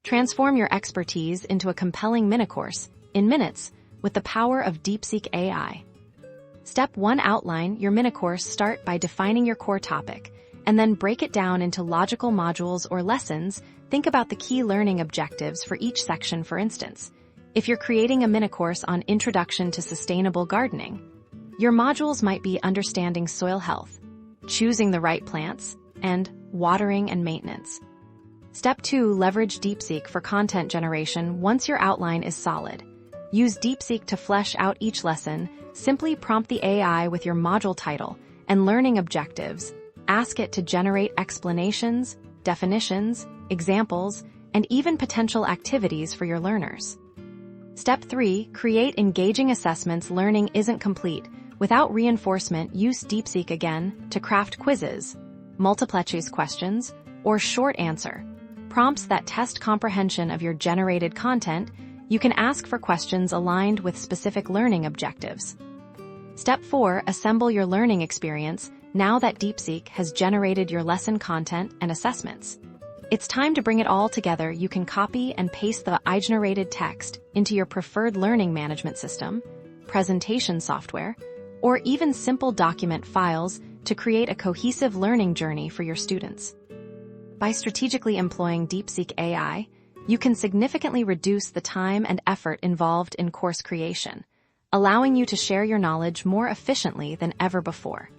Transform your expertise into a compelling mini-course in minutes with the power of Deepseek AI. Step 1. Outline your mini-course. Start by defining your core topic, and then break it down into logical modules or lessons. Think about the key learning objectives for each section. For instance, if you're creating a mini-course on Introduction to Sustainable Gardening, your modules might be Understanding Soil Health, Choosing the Right Plants, and Watering and Maintenance. Step 2. Leverage Deepseek for content generation. Once your outline is solid, use Deepseek to flesh out each lesson. Simply prompt the AI with your module title and learning objectives. Ask it to generate explanations, definitions, examples, and even potential activities for your learners. Step 3. Create engaging assessments. Learning isn't complete without reinforcement. Use Deepseek again to craft quizzes, multiple choice questions, or short answer prompts that test comprehension of your generated content. You can ask for questions aligned with specific learning objectives. Step 4. Assemble your learning experience. Now that Deepseek has generated your lesson content and assessments, it's time to bring it all together. You can copy and paste the AI-generated text into your preferred learning management system, presentation software, or even simple document files to create a cohesive learning journey for your students. By strategically employing Deepseek AI, you can significantly reduce the time and effort involved in course creation, allowing you to share your knowledge more efficiently than ever before.